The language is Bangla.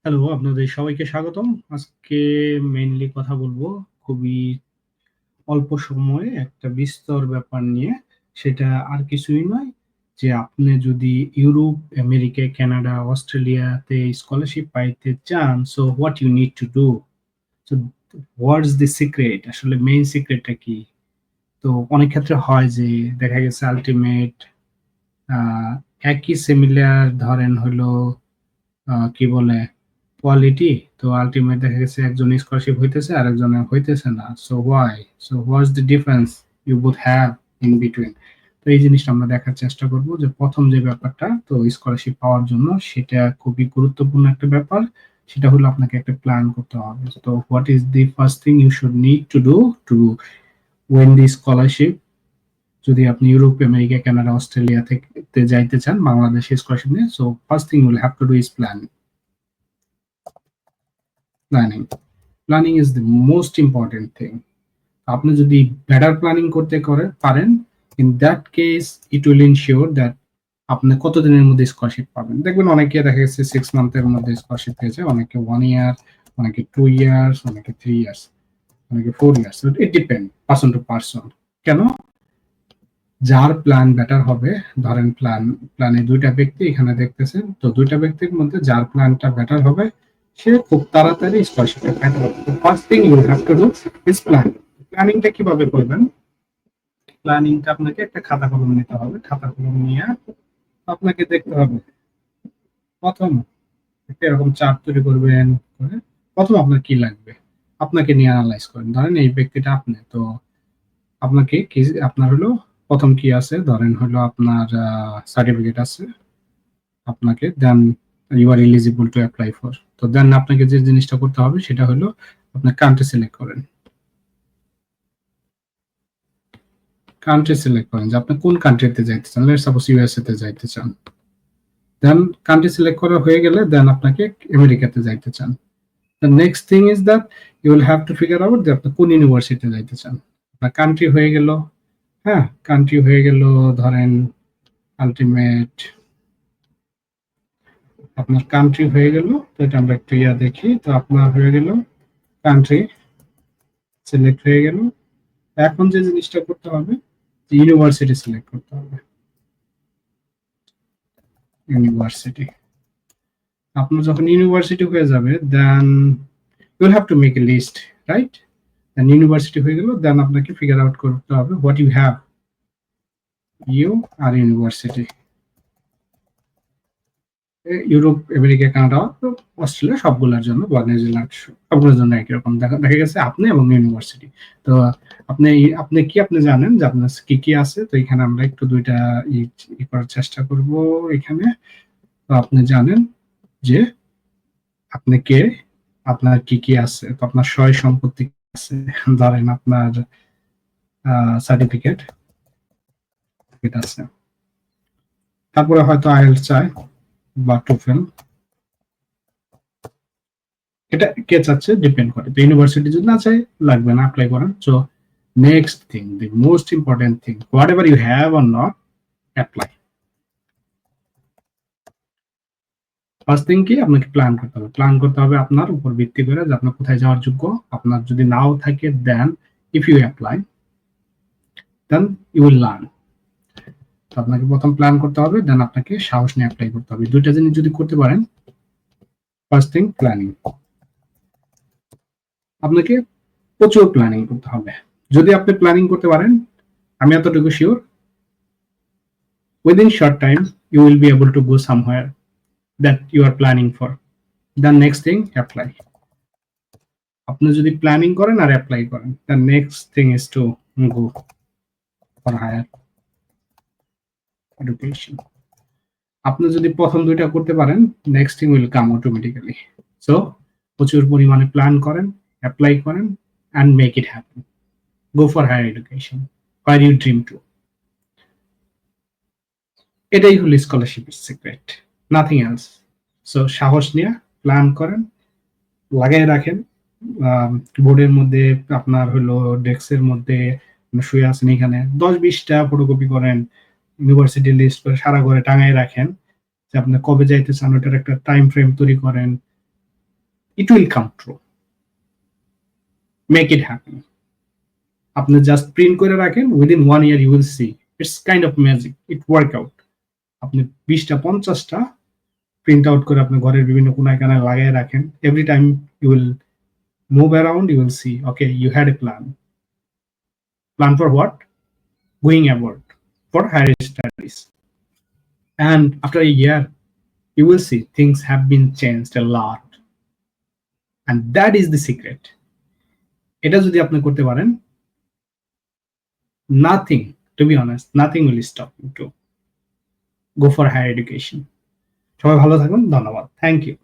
হ্যালো, আপনাদের সবাইকে স্বাগতম। আজকে মেইনলি কথা বলবো খুবই অল্প সময়ে একটা বিস্তর ব্যাপার নিয়ে। সেটা আর কিছুই নয় যে আপনি যদি ইউরোপ, আমেরিকা, কানাডা, অস্ট্রেলিয়াতে স্কলারশিপ পাইতে চান, so what you need to do? So what's the secret? আসলে মেইন সিক্রেটটা কি? তো অনেক ক্ষেত্রে হয় যে দেখা গেছে আল্টিমেট আ একই সিমিলার ধরেন হলো কি বলে কোয়ালিটি, তো আলটিমেট দেখা গেছে একজন স্কলারশিপ হইতেছে আর একজনের হইতেছে না। So why? So what's the difference you both have in between? তো এই জিনিসটা আমরা দেখার চেষ্টা করব যে প্রথম যে ব্যাপারটা তো স্কলারশিপ পাওয়ার জন্য সেটা খুবই গুরুত্বপূর্ণ একটা ব্যাপার। সেটা হলো আপনাকে একটা প্ল্যান করতে হবে। তো what is the first thing you should need to do to win the scholarship? যদি আপনি ইউরোপ, আমেরিকা, কানাডা, অস্ট্রেলিয়া থেকে যাইতে চান বাংলাদেশে স্কলারশিপ নিয়ে, so first thing you will have to do is planning. Planning is the most important thing. আপনি যদি বেটার প্ল্যানিং করতে পারেন, in that case it will ensure that আপনি কতদিনের মধ্যে স্কলারশিপ পাবেন। দেখবেন অনেকে দেখা গেছে 6 মান্থের মধ্যে স্কলারশিপ পেয়েছে, অনেকে 1 ইয়ার, অনেকে 2 ইয়ার্স, অনেকে 3 ইয়ার্স, অনেকে 4 years. It depend person to person. কেন? যার প্ল্যান বেটার হবে, ধরেন প্ল্যানে দুইটা ব্যক্তি এখানে দেখতেছেন, তো দুইটা ব্যক্তির মধ্যে যার প্ল্যানটা বেটার হবে সে খুব তাড়াতাড়ি স্কলারশিপটা পেতে পারবে। তো first thing you have to do is plan. প্ল্যানিংটা কিভাবে করবেন? প্ল্যানিংটা আপনাকে একটা খাতা কলম নিতে হবে। খাতা কলম নিয়ে আপনাকে দেখতে হবে প্রথম একটা এরকম চার্ট তৈরি করবেন। করে প্রথম আপনার কি লাগবে আপনাকে নিয়ে অ্যানালাইজ করেন। ধরেন এই ব্যক্তিটা আপনি, তো আপনাকে কি আপনার হলো প্রথম কি আছে, ধরেন হলো আপনার সার্টিফিকেট আছে আপনাকে, then you are eligible to apply for. তো দেন আপনাকে যে জিনিসটা করতে হবে সেটা হলো আপনার কান্ট্রি সিলেক্ট করেন। কান্ট্রি সিলেক্ট করেন যে আপনি কোন কান্ট্রিতে যাইতে চান। লেটস সাপোজ ইউএসএ তে যাইতে চান। দেন কান্ট্রি সিলেক্ট করা হয়ে গেলে দেন আপনাকে আমেরিকাতে যাইতে চান। The next thing is that you will have to figure out যে আপনি কোন ইউনিভার্সিটিতে যাইতে চান। আপনার কান্ট্রি হয়ে গেল, হ্যাঁ কান্ট্রি হয়ে গেল, ধরেন আলটিমেট আপনার কান্ট্রি হয়ে গেল। তো এটা আমরা একটু দেখি। তো আপনার হয়ে গেল কান্ট্রি সিলেক্ট হয়ে গেল। এখন যে জিনিসটা করতে হবে ইউনিভার্সিটি সিলেক্ট করতে হবে। ইউনিভার্সিটি আপনার যখন ইউনিভার্সিটি হয়ে যাবে then you will have to make a list, right? Then university হয়ে গেল, দেন আপনাকে ফিগার আউট করতে হবে what you have. You are university Europe, America, Canada, Australia সবগুলোর জন্য বা নিউজিল্যান্ড সবগুলোর জন্য একই রকম দেখা গেছে আপনি এবং ইউনিভার্সিটি। তো আপনি আপনি কি আপনি জানেন যে আপনার কি কি আছে? তো এখানে আমরা একটু দুইটা করার চেষ্টা করব এখানে। তো আপনি জানেন যে আপনি কে, আপনার কি কি আছে। তো আপনার সয় সম্পত্তি আছে, ধরেন আপনার সার্টিফিকেট আছে, তারপরে হয়তো আইএলটিএস চায় বা টোফেল, এটা কে চাচ্ছে ডিপেন্ড করে। তো ইউনিভার্সিটি যদি না চাই লাগবে না, অ্যাপ্লাই করেন। So next thing, the most important thing, whatever you have or not, apply. First thing কি আপনাকে প্ল্যান করতে হবে। প্ল্যান করতে হবে আপনার উপর ভিত্তি করে যে আপনার কোথায় যাওয়ার যোগ্য। আপনার যদি নাও থাকে then if you apply then you will learn. আপনাকে প্রথম প্ল্যান করতে হবে, দেন আপনাকে সাহস নিয়ে অ্যাপ্লাই করতে হবে। দুইটা জিনিস যদি করতে পারেন, ফার্স্ট থিং প্ল্যানিং, আপনাকে প্রচুর প্ল্যানিং করতে হবে। যদি আপনি প্ল্যানিং করতে পারেন, আমি এতটুকু sure within short time you will be able to go somewhere that you are planning for. The next thing, apply. আপনি যদি প্ল্যানিং করেন আর অ্যাপ্লাই করেন, the next thing is to go for higher education. আপনি যদি প্রথম দুইটা করতে পারেন, next thing will come automatically. So প্রচুর পরিমাণে প্ল্যান করেন, অ্যাপ্লাই করেন and make it happen. Go for higher education where you dream to. এটাই হলো স্কলারশিপের সিক্রেট, নাথিং এলস। সো সাহস নিয়ে প্ল্যান করেন, লাগাই রাখেন বোর্ডের মধ্যে, আপনার হলো ডেস্কের মধ্যে শুয়ে আছেন এখানে 10-20টা ফটোকপি করেন, ইউনিভার্সিটি লিস্ট করে সারা ঘরে টাঙায় রাখেন যে আপনি কবে যাইতে চান, ওটার একটা টাইম ফ্রেম তৈরি করেন। it will come true. Make it happen. আপনি জাস্ট প্রিন্ট করে রাখেন, within 1 year you will see it's kind of magic, it work out. আপনি 20টা 50টা প্রিন্ট আউট করে আপনি ঘরের বিভিন্ন কোনায় কানায় লাগিয়ে রাখেন, every time you will move around, you will see okay, you had a plan for what? Going abroad for higher studies. And after a year you will see things have been changed a lot, and that is the secret. এটা যদি আপনি করতে পারেন, nothing, to be honest, nothing will stop you to go for higher education. সবাই ভালো থাকুন, ধন্যবাদ, থ্যাংক ইউ।